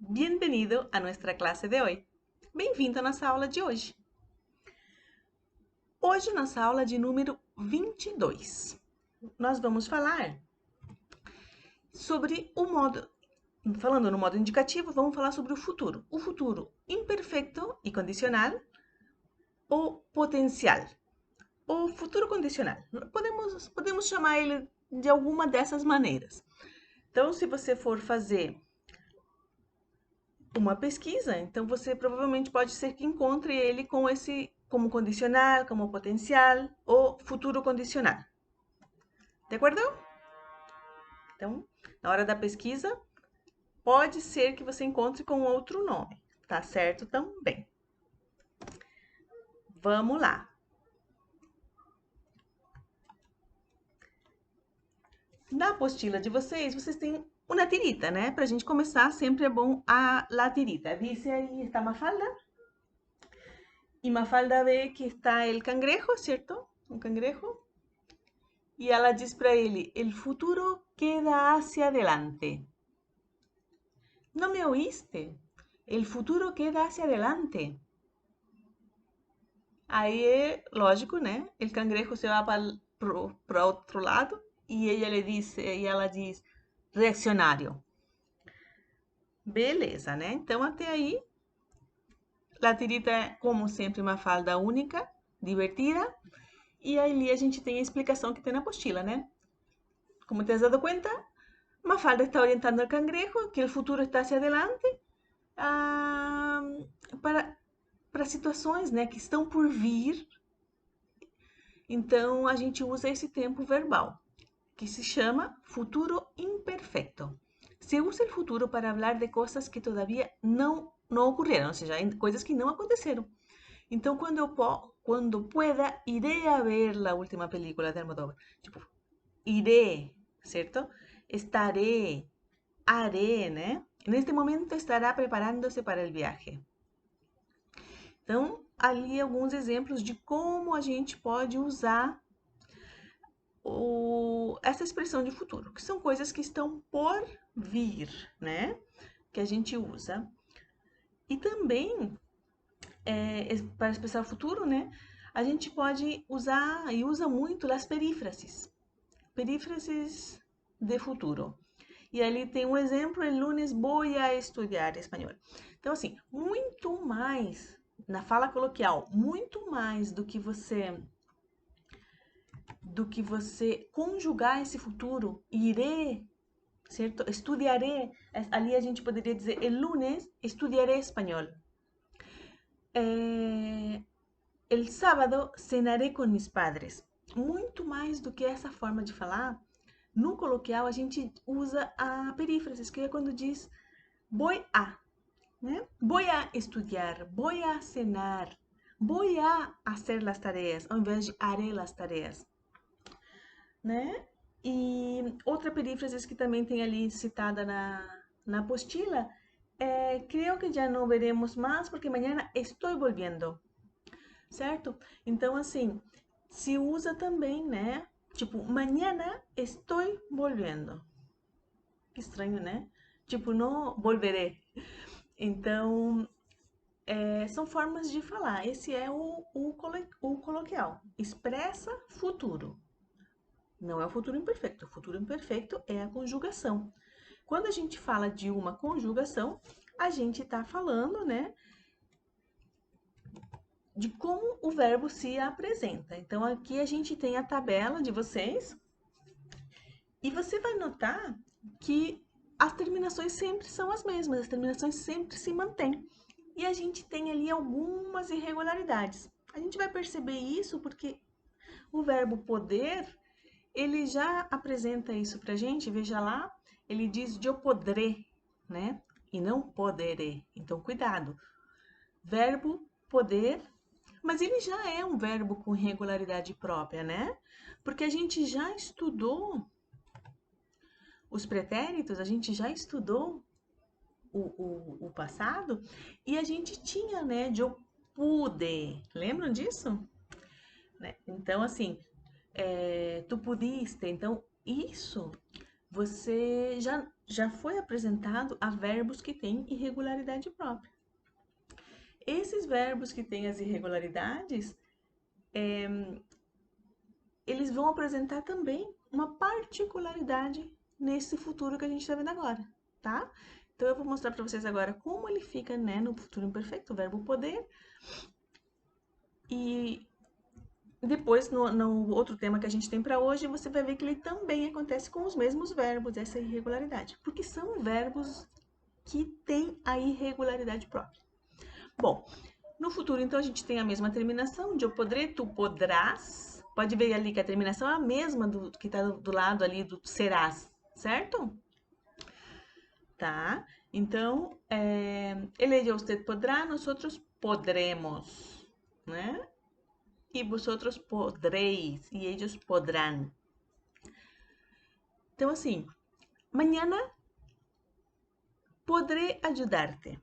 Bienvenido a nuestra clase de hoy. Bem-vindo à nossa aula de hoje. Hoje, nossa aula de número 22. Nós vamos falar sobre o modo... Falando no modo indicativo, vamos falar sobre o futuro. O futuro imperfeito e condicional ou potencial. O futuro condicional. Podemos chamar ele de alguma dessas maneiras. Então, se você for fazer uma pesquisa, então você provavelmente pode ser que encontre ele com esse como condicional, como potencial ou futuro condicional. De acordo? Então, na hora da pesquisa, pode ser que você encontre com outro nome, tá certo também. Vamos lá. Na apostila de vocês têm uma tirita, né? Pra gente começar, sempre é bom a tirita. Dice aí, está Mafalda. Y Mafalda ve que está el cangrejo, ¿cierto? Un cangrejo. Y ela diz para ele, el futuro queda hacia adelante. ¿No me oíste? El futuro queda hacia adelante. Aí é lógico, né? El cangrejo se vai para outro lado e ela diz reacionário. Beleza, né? Então até aí, a tirita é, como sempre, uma falda única, divertida. E aí a gente tem a explicação que tem na apostila, né? Como te has dado cuenta, Mafalda está orientando al cangrejo que el futuro está hacia adelante ah, para situações, né, que estão por vir. Então, a gente usa esse tempo verbal, que se chama futuro imperfeito. Se usa o futuro para falar de coisas que todavía não ocorreram, ou seja, coisas que não aconteceram. Então, quando pueda, iré a ver a última película de Almodóvar. Tipo, iré, certo? Estaré, haré, né? Neste momento estará preparando-se para o viaje. Então, ali alguns exemplos de como a gente pode usar essa expressão de futuro, que são coisas que estão por vir, né? Que a gente usa. E também, para expressar o futuro, né? A gente pode usar e usa muito as perífrases. Perífrases de futuro. E ali tem um exemplo, el lunes vou a estudar espanhol. Então, assim, muito mais, na fala coloquial, muito mais do que você conjugar esse futuro, iré, certo? Estudiaré, ali a gente poderia dizer, el lunes estudiaré espanhol. El sábado cenaré com mis padres. Muito mais do que essa forma de falar, no coloquial a gente usa a perífrase, que é quando diz voy a, né? Voy a estudar, voy a cenar, voy a hacer las tareas, ao invés de haré las tareas, né? E outra perífrase que também tem ali citada na apostila é creio que já não veremos mais porque amanhã estou volviendo, certo? Então, assim, se usa também, né? Tipo, mañana estoy volviendo. Que estranho, né? Tipo, não volveré. Então, são formas de falar. Esse é o coloquial. Expressa futuro. Não é o futuro imperfeito. O futuro imperfeito é a conjugação. Quando a gente fala de uma conjugação, a gente está falando, né, de como o verbo se apresenta. Então, aqui a gente tem a tabela de vocês e você vai notar que as terminações sempre são as mesmas, as terminações sempre se mantêm. E a gente tem ali algumas irregularidades. A gente vai perceber isso porque o verbo poder, ele já apresenta isso pra gente, veja lá, ele diz eu podré, né? E não poderé. Então, cuidado. Verbo poder, mas ele já é um verbo com regularidade própria, né? Porque a gente já estudou os pretéritos, a gente já estudou o passado e a gente tinha, né, de eu pude. Lembram disso? Né? Então, assim, tu pudiste. Então, isso você já foi apresentado a verbos que têm irregularidade própria. Esses verbos que têm as irregularidades, eles vão apresentar também uma particularidade nesse futuro que a gente está vendo agora, tá? Então, eu vou mostrar para vocês agora como ele fica, né, no futuro imperfeito, o verbo poder. E depois, no outro tema que a gente tem para hoje, você vai ver que ele também acontece com os mesmos verbos, essa irregularidade. Porque são verbos que têm a irregularidade própria. Bom, no futuro, então, a gente tem a mesma terminação, eu poderei, tu podrás. Pode ver ali que a terminação é a mesma do que está do lado ali do serás, certo? Tá? Então, ele usted podrá, nós podremos, né? E vosotros podréis, e eles podrán. Então, assim, mañana podré ajudar-te.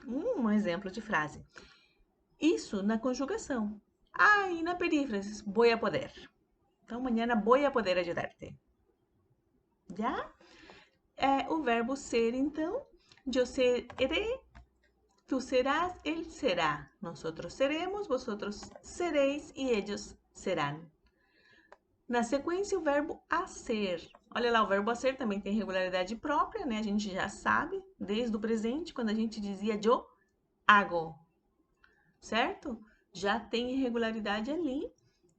Um exemplo de frase. Isso na conjugação. Ah, e na perífrase, voy a poder. Então, mañana voy a poder ajudar-te. Já? O verbo ser, então, eu seré, tu serás, ele será. Nosotros seremos, vosotros sereis e eles serán. Na sequência, o verbo a ser. Olha lá, o verbo a ser também tem regularidade própria, né? A gente já sabe, desde o presente, quando a gente dizia yo hago, certo? Já tem irregularidade ali,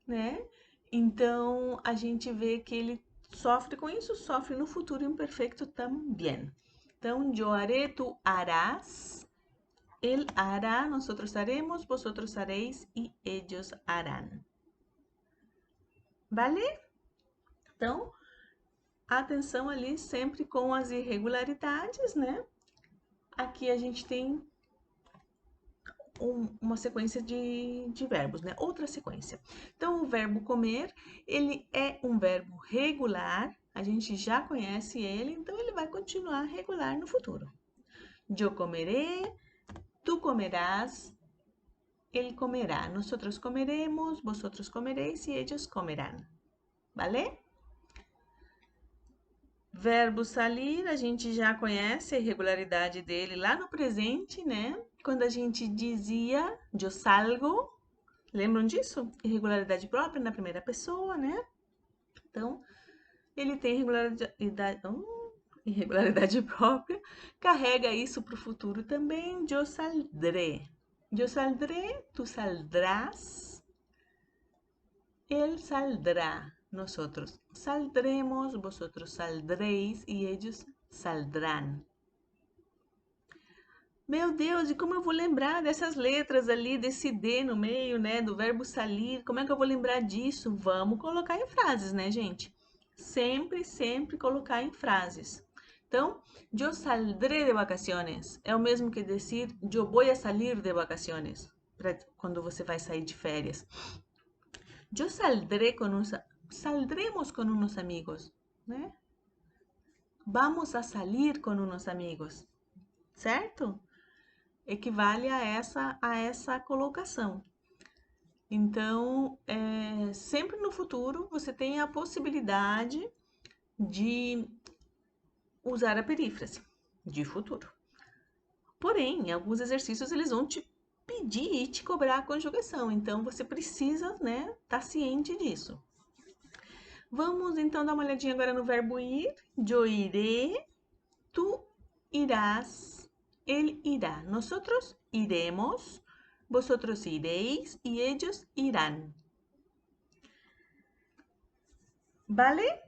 né? Então, a gente vê que ele sofre com isso, sofre no futuro imperfeito também. Então, yo haré, tu harás, él hará, nosotros haremos, vosotros haréis y ellos harán. Vale? Então, atenção ali sempre com as irregularidades, né? Aqui a gente tem uma sequência de verbos, né? Outra sequência. Então, o verbo comer, ele é um verbo regular, a gente já conhece ele, então ele vai continuar regular no futuro. Eu comeré, tu comerás, ele comerá, nosotros comeremos, vosotros comeréis e ellos comerán. Vale? Verbo salir, a gente já conhece a irregularidade dele lá no presente, né? Quando a gente dizia eu salgo, lembram disso? Irregularidade própria na primeira pessoa, né? Então, ele tem irregularidade própria, carrega isso para o futuro também. Eu saldré. Eu saldré, tu saldrás, él saldrá. Nosotros saldremos, vosotros saldréis y ellos saldrán. Meu Deus, e como eu vou lembrar dessas letras ali, desse D no meio, né, do verbo salir? Como é que eu vou lembrar disso? Vamos colocar em frases, né, gente? Sempre, sempre colocar em frases. Então, eu saldré de vacaciones é o mesmo que dizer eu vou a salir de vacaciones, quando você vai sair de férias. Eu saldremos com uns amigos, né? Vamos a salir com uns amigos, certo? Equivale a essa colocação. Então, sempre no futuro você tem a possibilidade de usar a perífrase de futuro. Porém, em alguns exercícios eles vão te pedir e te cobrar a conjugação. Então, você precisa, né, estar ciente disso. Vamos então dar uma olhadinha agora no verbo ir. Eu iré, tu irás, él irá. Nosotros iremos, vosotros iréis y ellos irán. Vale?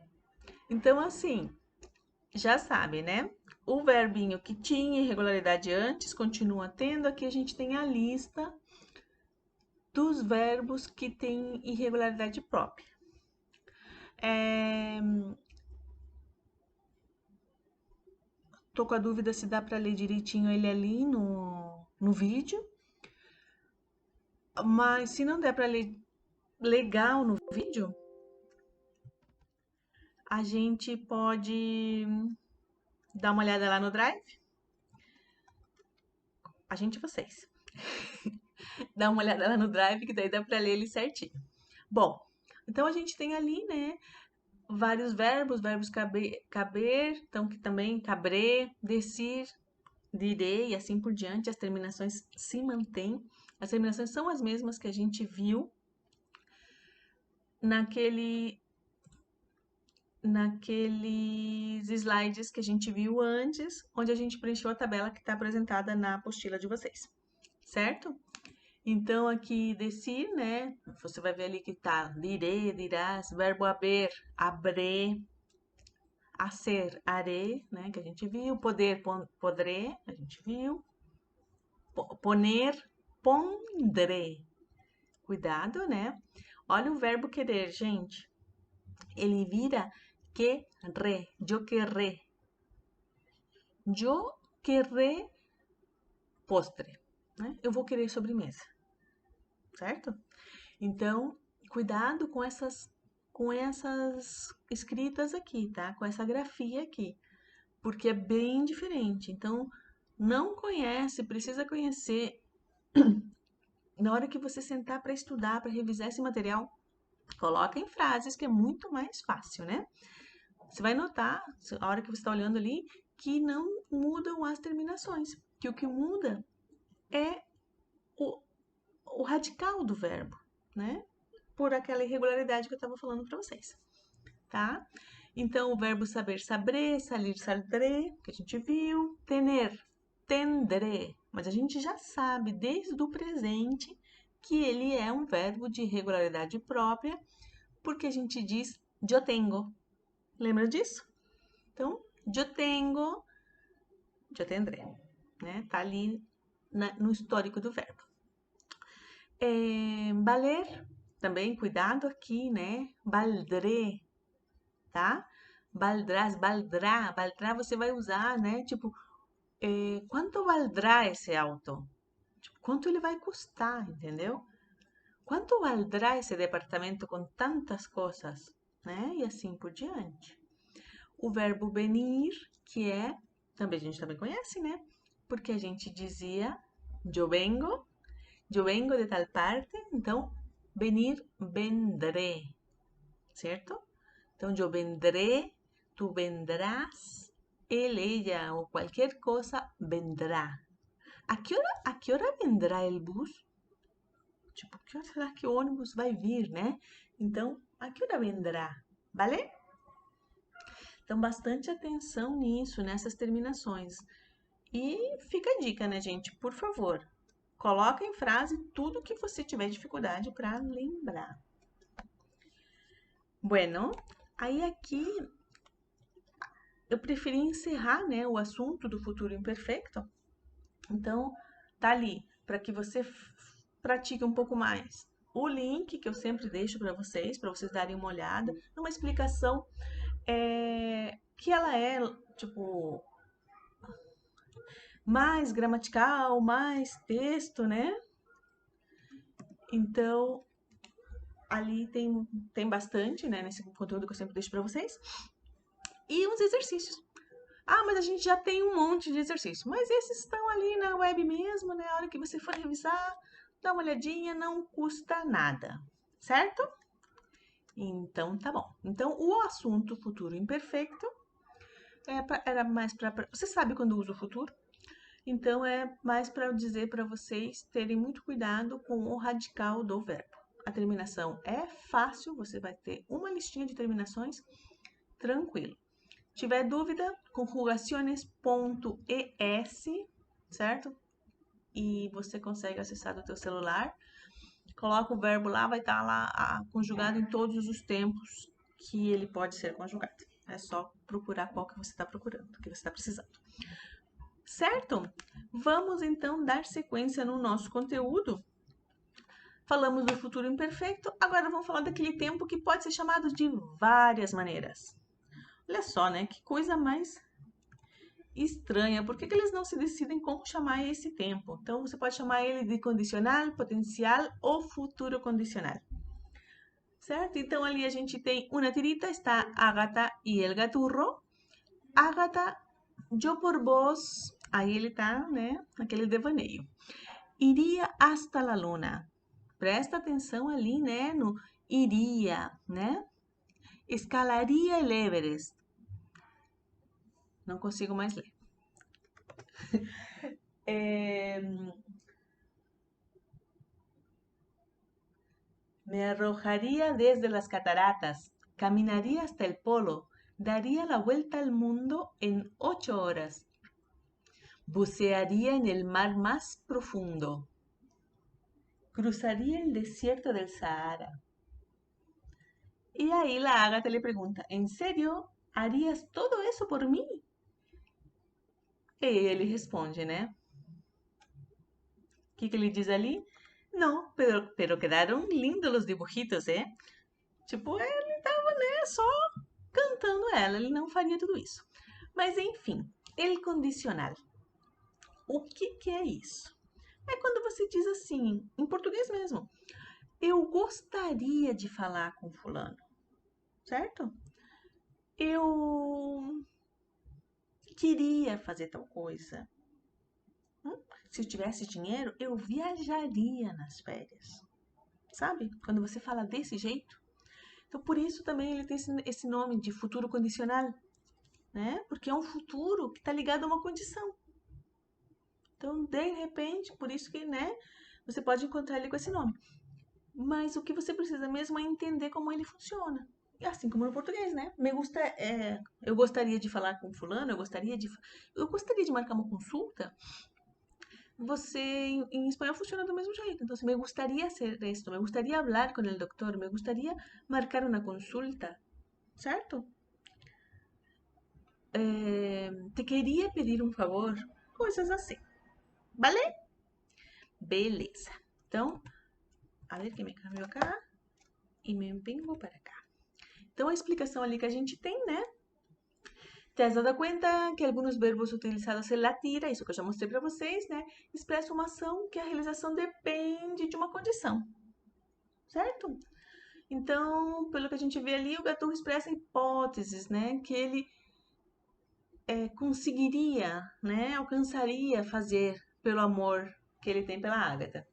Então, assim, já sabe, né? O verbinho que tinha irregularidade antes continua tendo. Aqui a gente tem a lista dos verbos que têm irregularidade própria. Tô com a dúvida se dá para ler direitinho ele ali no vídeo. Mas se não der para ler legal no vídeo, a gente pode dar uma olhada lá no Drive. A gente e vocês. Dá uma olhada lá no Drive, que daí dá para ler ele certinho. Bom, então a gente tem ali, né, vários verbos caber, então que também caber, decir, direi e assim por diante. As terminações se mantêm. As terminações são as mesmas que a gente viu naqueles slides que a gente viu antes, onde a gente preencheu a tabela que está apresentada na apostila de vocês, certo? Então, aqui, decir, né? Você vai ver ali que tá diré, dirás, verbo haber, habré, hacer, haré, né? Que a gente viu, poder, podré, a gente viu, poner, pondré. Cuidado, né? Olha o verbo querer, gente. Ele vira querré, yo querré. Eu querré postre, né? Eu vou querer sobremesa, certo? Então, cuidado com essas escritas aqui, tá? Com essa grafia aqui, porque é bem diferente. Então, não conhece, precisa conhecer. Na hora que você sentar para estudar, para revisar esse material, coloca em frases que é muito mais fácil, né? Você vai notar, a hora que você está olhando ali, que não mudam as terminações, que o que muda é o radical do verbo, né? Por aquela irregularidade que eu estava falando para vocês, tá? Então, o verbo saber, saberé, salir, saldré, que a gente viu, tener, tendré, mas a gente já sabe desde o presente que ele é um verbo de regularidade própria, porque a gente diz yo tengo. Lembra disso? Então, yo tengo, yo tendré, né? Tá ali no histórico do verbo. Valer, também cuidado aqui, né? Valdré, tá? Valdrás, valdrá, valdrá você vai usar, né? Tipo, quanto valdrá esse auto? Tipo, quanto ele vai custar, entendeu? Quanto valdrá esse departamento com tantas coisas, né? E assim por diante. O verbo venir, que é, também a gente também conhece, né? Porque a gente dizia yo vengo de tal parte, então venir, vendré, certo? Então yo vendré, tú vendrás, él, ella o cualquier cosa vendrá. A que hora vendrá el bus? Tipo, que hora será que o ônibus vai vir, né? Então, a que hora vendrá? Vale? Então, bastante atenção nisso, nessas terminações. E fica a dica, né, gente? Por favor, coloca em frase tudo que você tiver dificuldade para lembrar. Bueno, aí aqui eu preferi encerrar, né, o assunto do futuro imperfeito. Então, tá ali para que você pratique um pouco mais. O link que eu sempre deixo para vocês darem uma olhada, numa explicação que ela é, tipo, mais gramatical, mais texto, né? Então, ali tem bastante, né, nesse conteúdo que eu sempre deixo para vocês. E uns exercícios. Ah, mas a gente já tem um monte de exercício. Mas esses estão ali na web mesmo, né? A hora que você for revisar, dá uma olhadinha, não custa nada. Certo? Então, tá bom. Então, o assunto futuro imperfeito era mais para... Você sabe quando usa o futuro? Então, é mais para dizer para vocês terem muito cuidado com o radical do verbo. A terminação é fácil, você vai ter uma listinha de terminações, tranquilo. Tiver dúvida, conjugaciones.es, certo? E você consegue acessar do teu celular. Coloca o verbo lá, vai estar lá conjugado em todos os tempos que ele pode ser conjugado. É só procurar qual que você está procurando, que você está precisando. Certo? Vamos então dar sequência no nosso conteúdo. Falamos do futuro imperfeito, agora vamos falar daquele tempo que pode ser chamado de várias maneiras. Olha só, né? Que coisa mais estranha. Por que eles não se decidem como chamar esse tempo? Então, você pode chamar ele de condicional, potencial ou futuro condicional. Certo? Então, ali a gente tem uma tirita, está Ágata e el gaturro. Ágata, yo por vos, aí ele tá, né? Aquele devaneio. Iria hasta la luna. Presta atenção ali, né? No iria, né? Escalaria el Everest. Não consigo mais ler. Me arrojaría desde las cataratas, caminaría hasta el polo, daría la vuelta al mundo en 8 horas, bucearía en el mar más profundo, cruzaría el desierto del Sahara. Y ahí la Ágata le pregunta, ¿en serio harías todo eso por mí? E ele responde, né? O que ele diz ali? Não, pero quedaram lindos os dibujitos, é? Tipo, ele tava, né, só cantando ela, ele não faria tudo isso. Mas enfim, el condicional. O que é isso? É quando você diz assim, em português mesmo, eu gostaria de falar com fulano, certo? Eu queria fazer tal coisa. Se eu tivesse dinheiro, eu viajaria nas férias. Sabe? Quando você fala desse jeito. Então, por isso também ele tem esse nome de futuro condicional, né? Porque é um futuro que está ligado a uma condição. Então, de repente, por isso que, né, você pode encontrar ele com esse nome. Mas o que você precisa mesmo é entender como ele funciona. Assim como no português, né? Eu gostaria de falar com fulano, eu gostaria de marcar uma consulta. Você, em espanhol, funciona do mesmo jeito. Então, me gustaría hacer esto, me gustaría hablar con el doctor, me gustaría marcar una consulta, certo? Te queria pedir um favor, coisas assim. Vale? Beleza. Então, a ver que me cambiou cá e me vengo para cá. Então, a explicação ali que a gente tem, né? Te has dado conta que alguns verbos utilizados em la tira, isso que eu já mostrei para vocês, né? Expressam uma ação que a realização depende de uma condição, certo? Então, pelo que a gente vê ali, o Gaturro expressa hipóteses, né? Que ele conseguiria, né? Alcançaria fazer pelo amor que ele tem pela Ágata.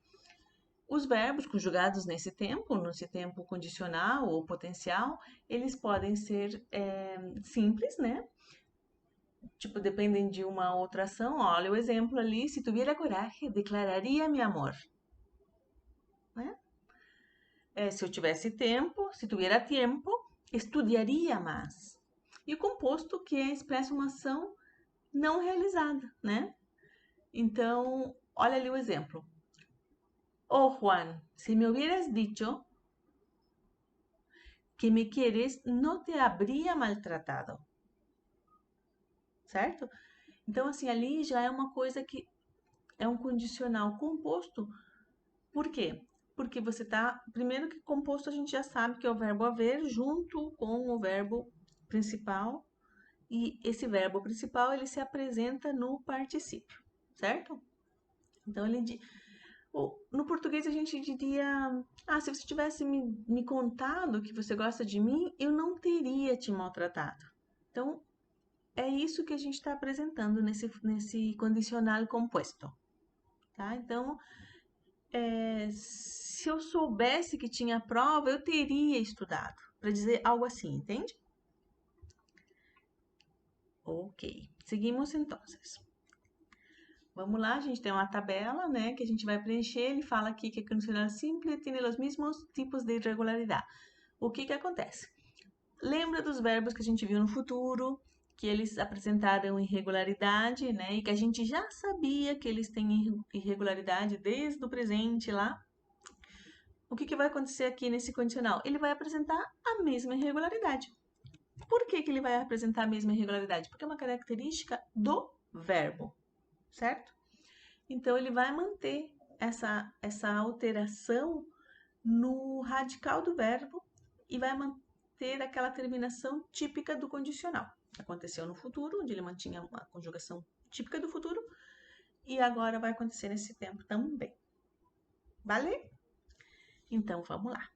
Os verbos conjugados nesse tempo condicional ou potencial, eles podem ser simples, né? Tipo, dependem de uma outra ação. Olha o exemplo ali. Se tuviera coragem, declararia mi amor. Né? Se eu tivesse tempo, se tuviera tempo, estudaria mais. E o composto que expressa uma ação não realizada, né? Então, olha ali o exemplo. Oh, Juan, si me hubieras dicho que me quieres, no te habría maltratado. Certo? Então, assim, ali já é uma coisa que é um condicional composto. Por quê? Porque você tá. Primeiro que composto a gente já sabe que é o verbo haver junto com o verbo principal. E esse verbo principal ele se apresenta no particípio, certo? Então ele. No português a gente diria: se você tivesse me contado que você gosta de mim, eu não teria te maltratado. Então, é isso que a gente está apresentando nesse condicional composto. Tá? Então, se eu soubesse que tinha prova, eu teria estudado. Para dizer algo assim, entende? Ok. Seguimos então. Vamos lá, a gente tem uma tabela, né, que a gente vai preencher. Ele fala aqui que a condicional simples tem os mesmos tipos de irregularidade. O que acontece? Lembra dos verbos que a gente viu no futuro, que eles apresentaram irregularidade, né, e que a gente já sabia que eles têm irregularidade desde o presente lá? O que vai acontecer aqui nesse condicional? Ele vai apresentar a mesma irregularidade. Por que ele vai apresentar a mesma irregularidade? Porque é uma característica do verbo, certo? Então, ele vai manter essa alteração no radical do verbo e vai manter aquela terminação típica do condicional. Aconteceu no futuro, onde ele mantinha a conjugação típica do futuro, e agora vai acontecer nesse tempo também. Vale? Então, vamos lá.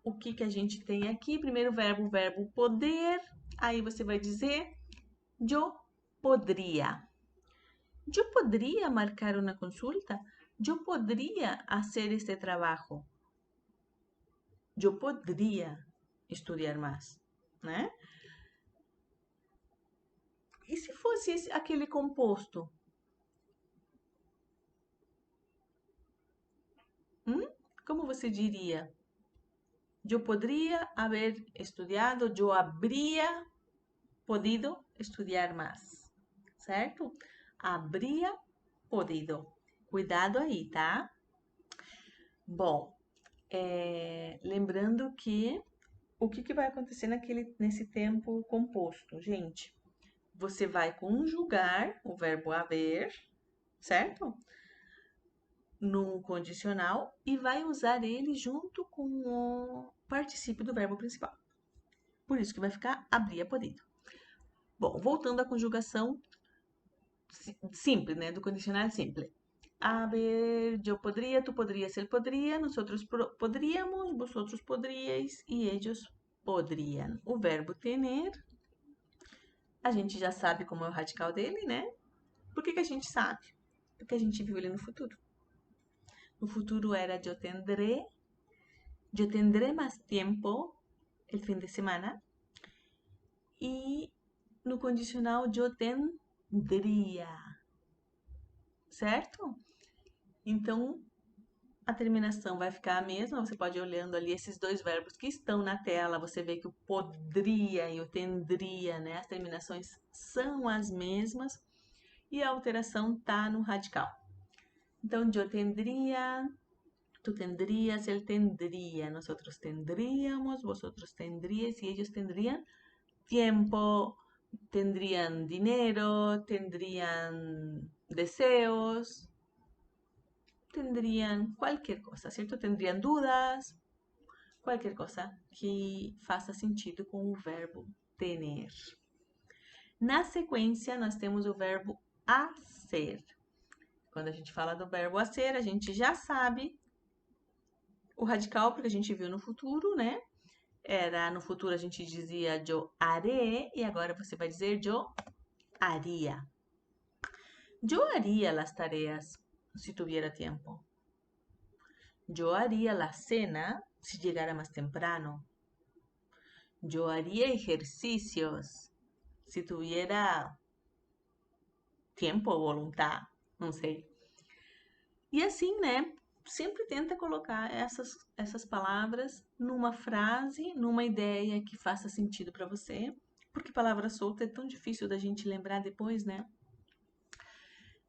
O que a gente tem aqui? Primeiro verbo poder. Aí você vai dizer, yo podría. Yo podría marcar una consulta. Yo podría hacer este trabajo. Yo podría. estudar mais, né? E se fosse aquele composto? Como você diria? Eu poderia haber estudado, eu habría podido estudar mais, certo? Habría podido. Cuidado aí, tá? Bom, lembrando que o que vai acontecer nesse tempo composto, gente? Você vai conjugar o verbo haver, certo? No condicional e vai usar ele junto com o particípio do verbo principal. Por isso que vai ficar habría podido. Bom, voltando à conjugação simples, né? Do condicional simples. A ver, yo podría, tú podrías, él podría, nosotros podríamos, vosotros podríais e ellos poderiam. O verbo tener, a gente já sabe como é o radical dele, né? Por que a gente sabe? Porque a gente viu ele no futuro. No futuro era yo tendré más tiempo el fin de semana. E no condicional yo tendría, certo? Então, a terminação vai ficar a mesma. Você pode ir olhando ali esses dois verbos que estão na tela. Você vê que o podria e o tendria, né? As terminações são as mesmas e a alteração tá no radical. Então, yo tendría, tú tendrías, él tendría, nosotros tendríamos, vosotros tendríais y ellos tendrían tiempo, tendrían dinero, tendrían deseos, tendrían cualquier cosa, ¿cierto? Tendrían dudas, qualquer coisa que faça sentido com o verbo tener. Na sequência, nós temos o verbo a ser. Quando a gente fala do verbo a ser, a gente já sabe o radical, porque a gente viu no futuro, né? No futuro a gente dizia yo haré, e agora você vai dizer yo haría. Yo haría las tareas si tuviera tiempo. Yo haría la cena si llegara más temprano. Yo haría ejercicios si tuviera tiempo ou voluntad, não sei. E assim, né? Sempre tenta colocar essas palavras numa frase, numa ideia que faça sentido para você, porque palavra solta é tão difícil da gente lembrar depois, né?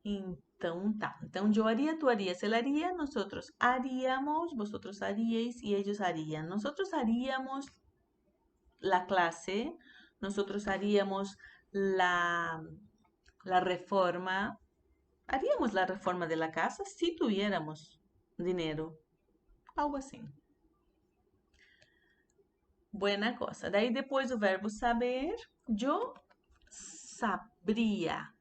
Então, tá. Então, yo haría, tú harías, él haría, nosotros haríamos, vosotros haríais y ellos harían. Nosotros haríamos la clase, nosotros haríamos la reforma, haríamos la reforma de la casa si tuviéramos dinero. Algo assim. Buena cosa. Daí depois o verbo saber, yo sabría.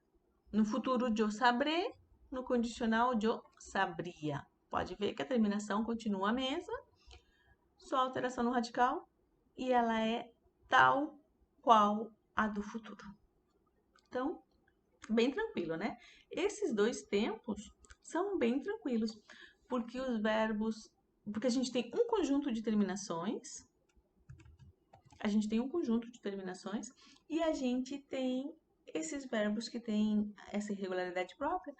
No futuro, yo sabré. No condicional, yo sabría. Pode ver que a terminação continua a mesma, só alteração no radical, e ela é tal qual a do futuro. Então, bem tranquilo, né? Esses dois tempos são bem tranquilos, porque os verbos, porque a gente tem um conjunto de terminações, e a gente tem esses verbos que têm essa irregularidade própria,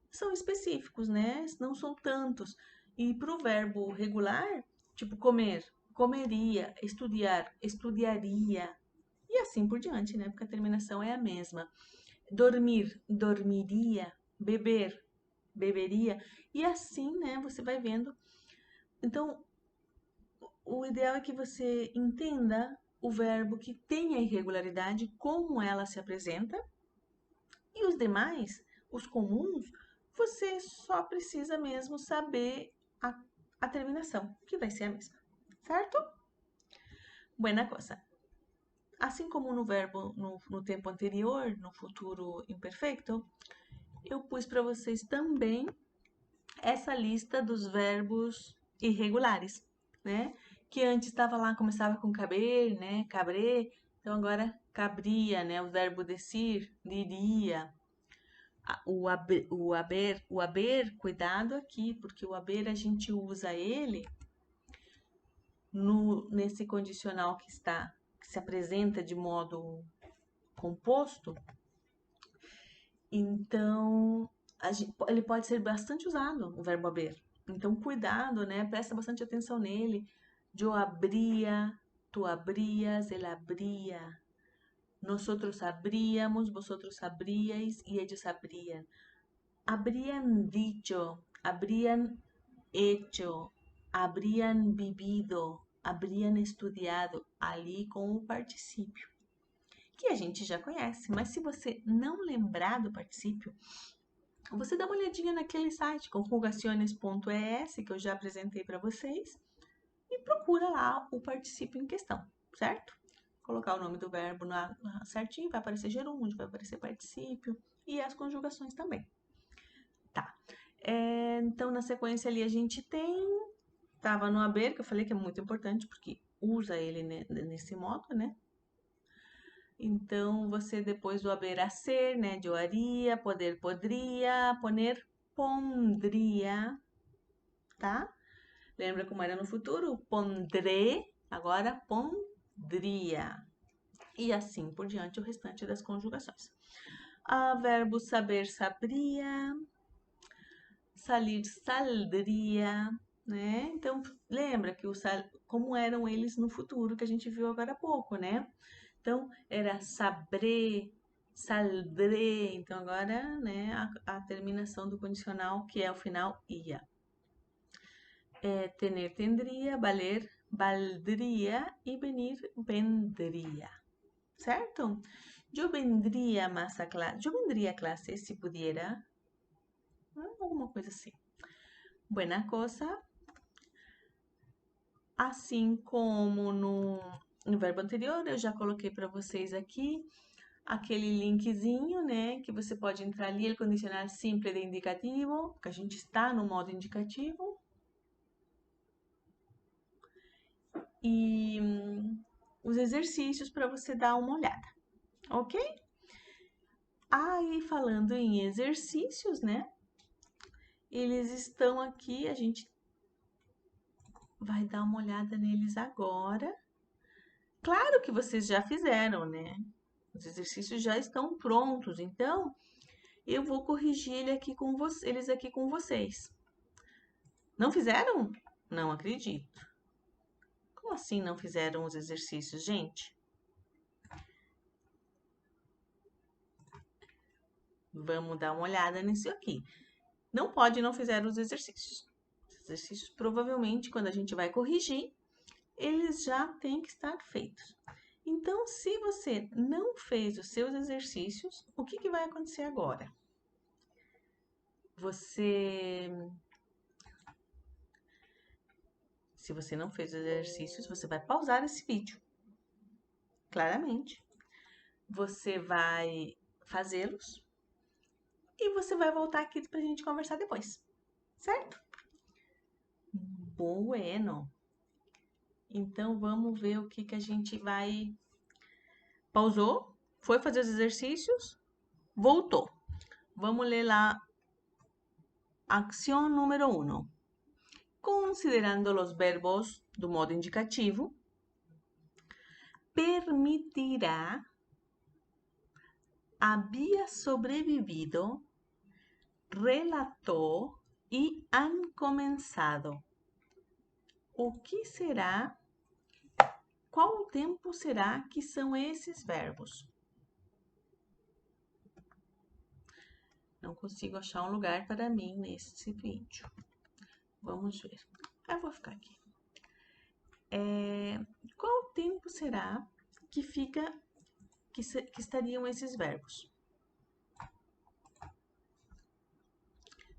são específicos, né? Não são tantos. E para o verbo regular, tipo comer, comeria, estudar, estudaria, e assim por diante, né? Porque a terminação é a mesma. Dormir, dormiria, beber, beberia, e assim, né? Você vai vendo. Então, o ideal é que você entenda o verbo que tem a irregularidade, como ela se apresenta, e os demais, os comuns, você só precisa mesmo saber a terminação, que vai ser a mesma, certo? Buena cosa. Assim como no verbo no tempo anterior, no futuro imperfeito, eu pus para vocês também essa lista dos verbos irregulares, né? Que antes estava lá, começava com caber, né? Cabré, então agora cabria, né? O verbo decir, diria. O haber, cuidado aqui, porque o haber a gente usa ele nesse condicional que se apresenta de modo composto, então ele pode ser bastante usado, o verbo haber. Então, cuidado, né? Presta bastante atenção nele. Eu abria, tu abrias, ele abria. Nosotros abríamos, vosotros abríais y ellos abrían. Habrían dicho, habrían hecho, habrían vivido, habrían estudiado, ali com o particípio, que a gente já conhece, mas se você não lembrar do particípio, você dá uma olhadinha naquele site, conjugaciones.es, que eu já apresentei para vocês, e procura lá o particípio em questão, certo? Colocar o nome do verbo certinho, vai aparecer gerúndio, vai aparecer particípio e as conjugações também. Tá. Então, na sequência ali a gente tava no haber, que eu falei que é muito importante, porque usa ele nesse modo, né? Então, você depois do haber a ser, né? Eu haria, poder, poderia, poner, pondria, tá? Lembra como era no futuro? Pondré, agora pondria. E assim por diante o restante das conjugações. Verbo saber, sabria. Salir, saldria, né? Então, lembra que como eram eles no futuro, que a gente viu agora há pouco, né? Então, era sabré, saldré. Então, agora, né, a terminação do condicional, que é o final, ia. Tener, tendria, valer, valdria e venir, vendria. Certo? Eu vendria mais a classe. Eu vendria a classe se pudiera. Alguma coisa assim. Buena cosa. Assim como no verbo anterior, eu já coloquei para vocês aqui aquele linkzinho, né? Que você pode entrar ali, ele condicional simples de indicativo, porque a gente está no modo indicativo. E os exercícios para você dar uma olhada, ok? Aí, falando em exercícios, né? Eles estão aqui, a gente vai dar uma olhada neles agora. Claro que vocês já fizeram, né? Os exercícios já estão prontos, então eu vou corrigir eles aqui com vocês. Não fizeram? Não acredito. Como assim não fizeram os exercícios, gente? Vamos dar uma olhada nisso aqui. Não pode não fizeram os exercícios. Os exercícios, provavelmente, quando a gente vai corrigir, eles já têm que estar feitos. Então, se você não fez os seus exercícios, o que vai acontecer agora? Se você não fez os exercícios, você vai pausar esse vídeo, claramente. Você vai fazê-los e você vai voltar aqui pra gente conversar depois, certo? Bueno. Então, vamos ver o que a gente vai... Pausou, foi fazer os exercícios, voltou. Vamos ler lá acción número 1. Considerando los verbos do modo indicativo, permitirá, había sobrevivido, relató e han comenzado. O que será? Qual o tempo será que são esses verbos? Não consigo achar um lugar para mim nesse vídeo. Vamos ver. Eu vou ficar aqui. Qual o tempo será que estariam esses verbos?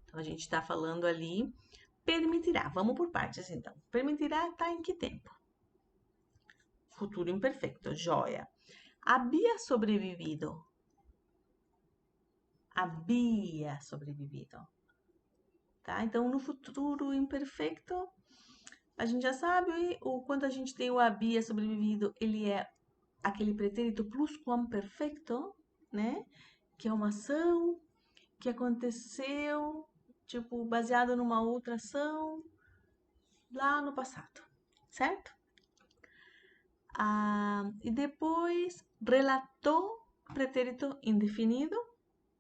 Então, a gente está falando ali, permitirá. Vamos por partes, então. Permitirá está em que tempo? Futuro imperfeito, joia. Había sobrevivido. Había sobrevivido. Tá? Então, no futuro imperfeito, a gente já sabe, quando a gente tem o había sobrevivido, ele é aquele pretérito pluscuamperfecto, né? Que é uma ação que aconteceu, tipo, baseada numa outra ação lá no passado, certo? E depois, relatou, pretérito indefinido,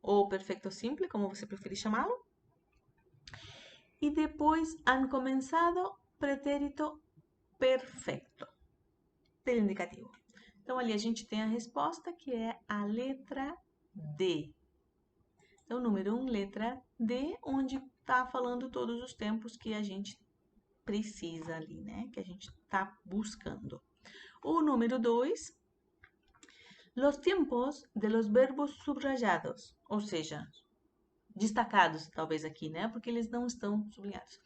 ou perfeito simples, como você preferir chamá-lo. E depois, han comenzado, pretérito perfeito, del indicativo. Então, ali a gente tem a resposta, que é a letra D. Então, número 1, letra D, onde está falando todos os tempos que a gente precisa ali, né? Que a gente está buscando. O número 2, los tiempos de los verbos subrayados, ou seja, destacados, talvez aqui, né? Porque eles não estão sublinhados.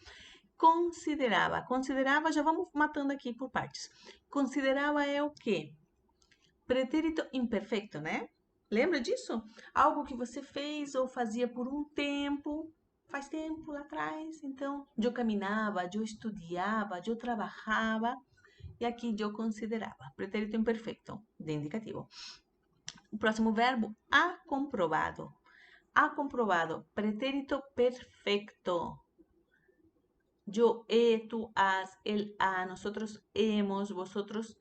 Considerava. Considerava, já vamos matando aqui por partes. Considerava é o quê? Pretérito imperfeito, né? Lembra disso? Algo que você fez ou fazia por um tempo, faz tempo lá atrás. Então, eu caminhava, eu estudava, eu trabalhava. E aqui eu considerava. Pretérito imperfeito, de indicativo. O próximo verbo, ha comprobado. Ha comprobado. Pretérito perfecto. Yo he, tú has, él ha, nosotros hemos, vosotros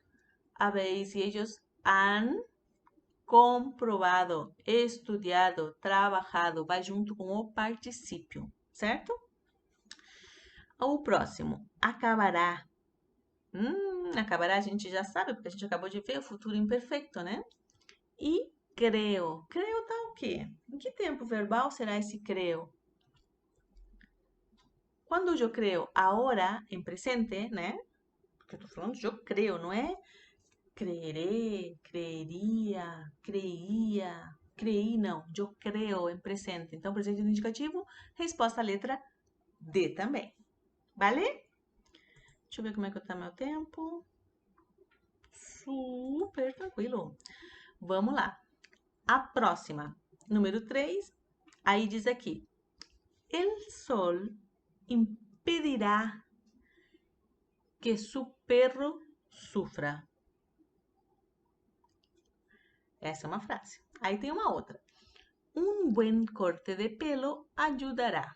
habéis y ellos han comprobado, estudado, trabalhado. Vai junto com o particípio, certo? O próximo, acabará. Acabará a gente já sabe, porque a gente acabou de ver o futuro imperfeito, né? E creo. Creo tá o quê? Em que tempo verbal será esse creo? Quando eu creo agora, em presente, né? Porque eu tô falando eu creo, não é creeré, creeria, creía, creí, não. Eu creo em presente. Então, presente indicativo, resposta letra D também. Vale? Deixa eu ver como é que tá meu tempo. Super tranquilo. Vamos lá. A próxima, número 3, aí diz aqui: el sol impedirá que su perro sufra. Essa é uma frase. Aí tem uma outra. Um buen corte de pelo ajudará.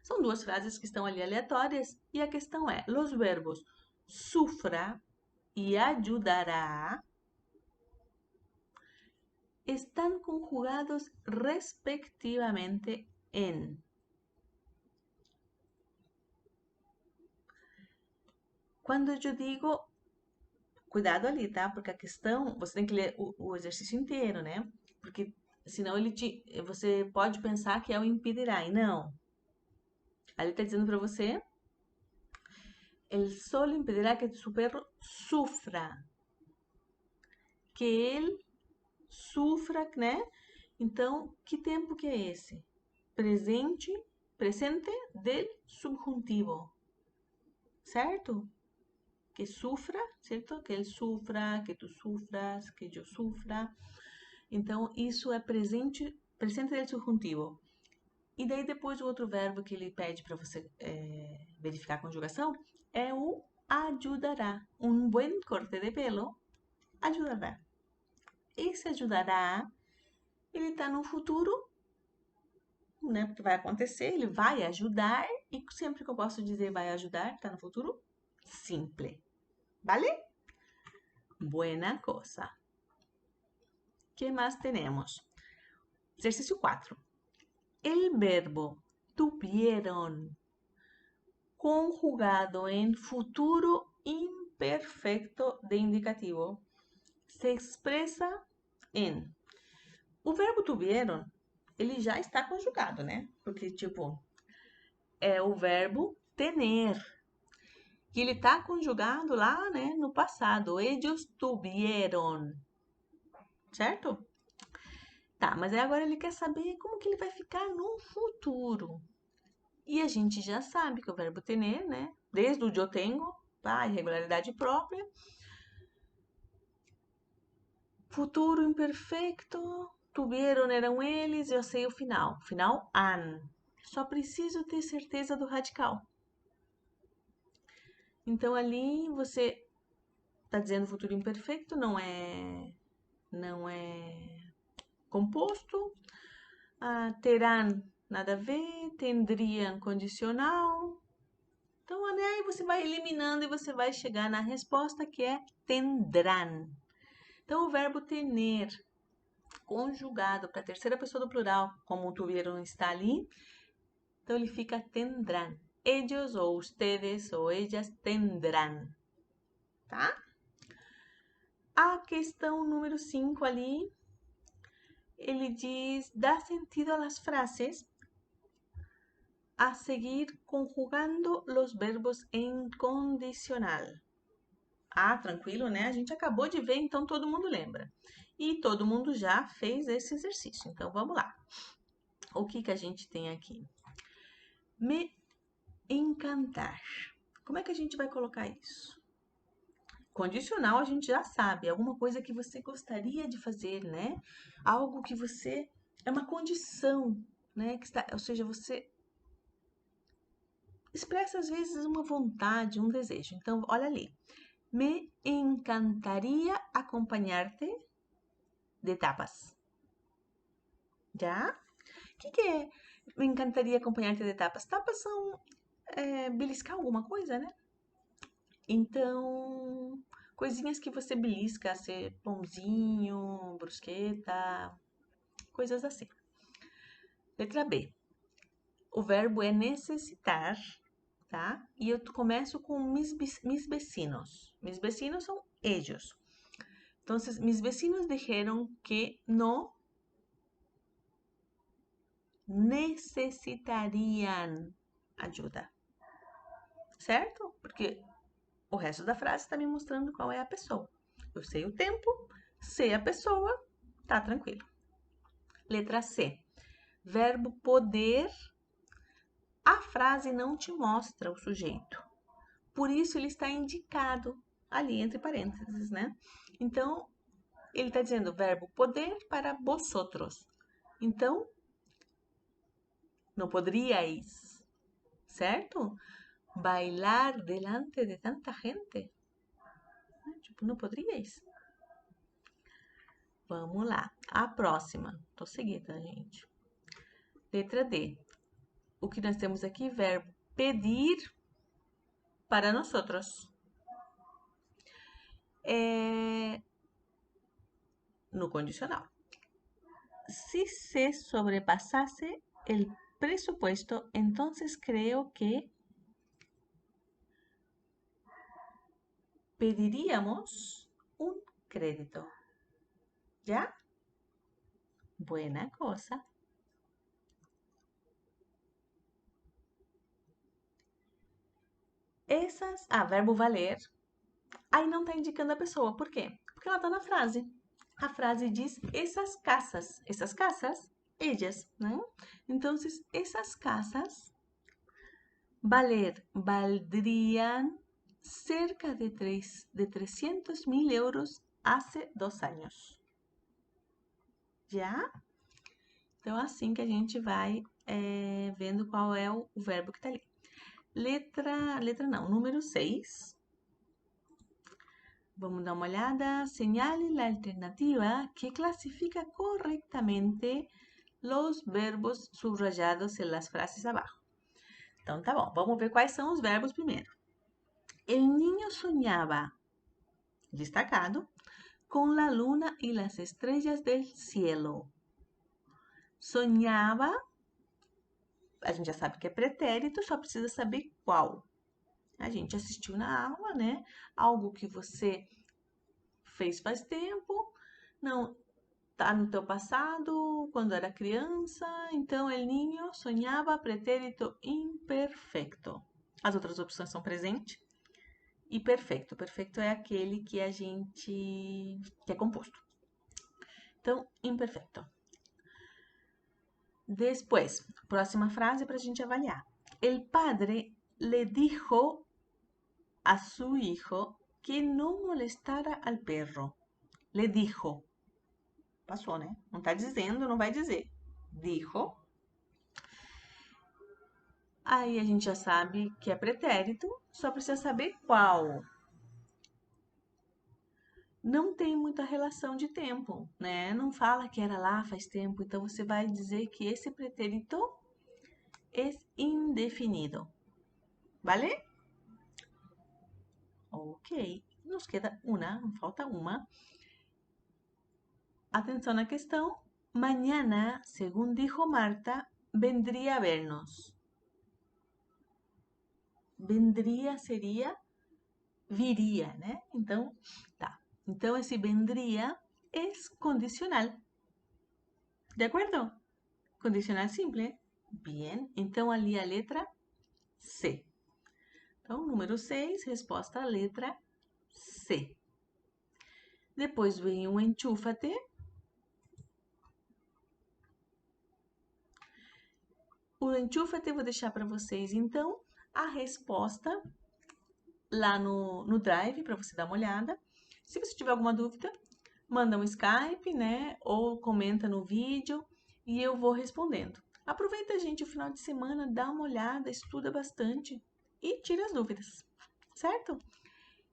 São duas frases que estão ali aleatórias e a questão é: os verbos sufra e ajudará estão conjugados respectivamente em. Quando eu digo, cuidado ali, tá? Porque a questão, você tem que ler o exercício inteiro, né? Porque senão você pode pensar que é o impedirá, e não. Ali está dizendo para você, el sol impedirá que su perro sufra. Que ele sufra, né? Então, que tempo que é esse? Presente del subjuntivo, certo? Que sufra, certo? Que ele sufra, que tu sufras, que eu sufra. Então, isso é presente del subjuntivo. E daí depois o outro verbo que ele pede para você verificar a conjugação é o ajudará. Um buen corte de pelo ajudará. Esse ajudará, ele está no futuro, né? Porque vai acontecer, ele vai ajudar. E sempre que eu posso dizer vai ajudar, está no futuro simple. ¿Vale? Buena cosa. Que mais temos? Exercício 4. El verbo tuvieron conjugado en futuro imperfecto de indicativo se expressa em. O verbo tuvieron, ele já está conjugado, né? Porque, tipo, é o verbo tener. Que ele está conjugado lá, né, no passado. Ellos tuvieron. Certo? Tá, mas aí agora ele quer saber como que ele vai ficar no futuro. E a gente já sabe que o verbo tener, né? Desde o eu tenho, tá? Irregularidade própria. Futuro imperfeito. Tuvieron eram eles, eu sei o final. Final an. Só preciso ter certeza do radical. Então ali você tá dizendo futuro imperfeito, não é composto. Terán, nada a ver. Tendriam, condicional. Então, né, aí você vai eliminando e você vai chegar na resposta que é tendrán. Então, o verbo tener conjugado para a terceira pessoa do plural, como o tuvieron está ali, então ele fica tendrán. Ellos ou ustedes ou ellas tendrán, tá? A questão número 5 ali, ele diz, dá sentido a las frases a seguir conjugando los verbos en condicional. Ah, tranquilo, né? A gente acabou de ver, então todo mundo lembra. E todo mundo já fez esse exercício. Então vamos lá. O que que a gente tem aqui? Me encantar. Como é que a gente vai colocar isso? Condicional a gente já sabe, é alguma coisa que você gostaria de fazer, né? Algo que você é uma condição, né? Que está, ou seja, você expressa às vezes uma vontade, um desejo. Então, olha ali. Me encantaría acompañarte de tapas. Já? O que é me encantaria acompanhar-te de tapas? Tapas são beliscar alguma coisa, né? Então, coisinhas que você belisca, ser pãozinho, brusqueta, coisas assim. Letra B. O verbo é necessitar, tá? E eu começo com mis vecinos. Mis vecinos são ellos. Entonces, mis vecinos dijeron que no necessitariam ajuda, certo? Porque o resto da frase está me mostrando qual é a pessoa. Eu sei o tempo, sei a pessoa, tá tranquilo. Letra C. Verbo poder. A frase não te mostra o sujeito. Por isso ele está indicado ali entre parênteses, né? Então, ele está dizendo verbo poder para vosotros. Então, não poderíais, certo? Bailar delante de tanta gente. Tipo, não poderíais. Vamos lá. A próxima. Tô seguida, gente. Letra D. O que nós temos aqui? Verbo pedir para nós outros. No condicional. Si se sobrepasase el presupuesto, entonces creo que pediríamos un crédito. ¿Ya? Buena cosa. Essas. Ah, verbo valer. Aí não está indicando a pessoa. Por quê? Porque ela está na frase. A frase diz essas casas. Essas casas, ellas, né? Então, essas casas valdrían cerca de 300.000 euros hace 2 años. Já? Então, assim que a gente vai vendo qual é o verbo que está ali. Letra não, número 6. Vamos dar uma olhada. Señale la alternativa que clasifica correctamente los verbos subrayados en las frases abajo. Então, tá bom. Vamos ver quais são os verbos primeiro. El niño soñaba, destacado, con la luna y las estrellas del cielo. Sonhava, a gente já sabe que é pretérito, só precisa saber qual. A gente assistiu na aula, né? Algo que você fez faz tempo, não tá no teu passado, quando era criança. Então, el niño sonhava, pretérito imperfecto. As outras opções são presente e perfeito. Perfeito é aquele que a gente que é composto. Então, imperfeito. Depois, próxima frase para a gente avaliar. El padre le dijo a su hijo que no molestara al perro. Le dijo. Passou, né? Não tá dizendo, não vai dizer. Dijo. Aí a gente já sabe que é pretérito, só precisa saber qual. Não tem muita relação de tempo, né? Não fala que era lá faz tempo, então você vai dizer que esse pretérito é indefinido. Vale? Ok. Nos queda uma, falta uma. Atenção na questão. Mañana, según dijo Marta, vendría a vernos. Vendría seria viria, né? Então, tá. Então, esse vendría é condicional. De acordo? Condicional simple. Bien. Então, ali a letra C. Então, número 6, resposta à letra C. Depois vem o enchúfate. O enchúfate eu vou deixar para vocês, então, a resposta lá no Drive, para você dar uma olhada. Se você tiver alguma dúvida, manda um Skype, né? Ou comenta no vídeo e eu vou respondendo. Aproveita, gente, o final de semana, dá uma olhada, estuda bastante e tira as dúvidas, certo?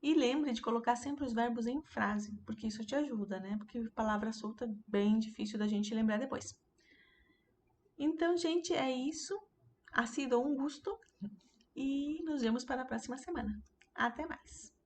E lembre de colocar sempre os verbos em frase, porque isso te ajuda, né? Porque palavra solta é bem difícil da gente lembrar depois. Então, gente, é isso. Ha sido um gusto e nos vemos para a próxima semana. Até mais!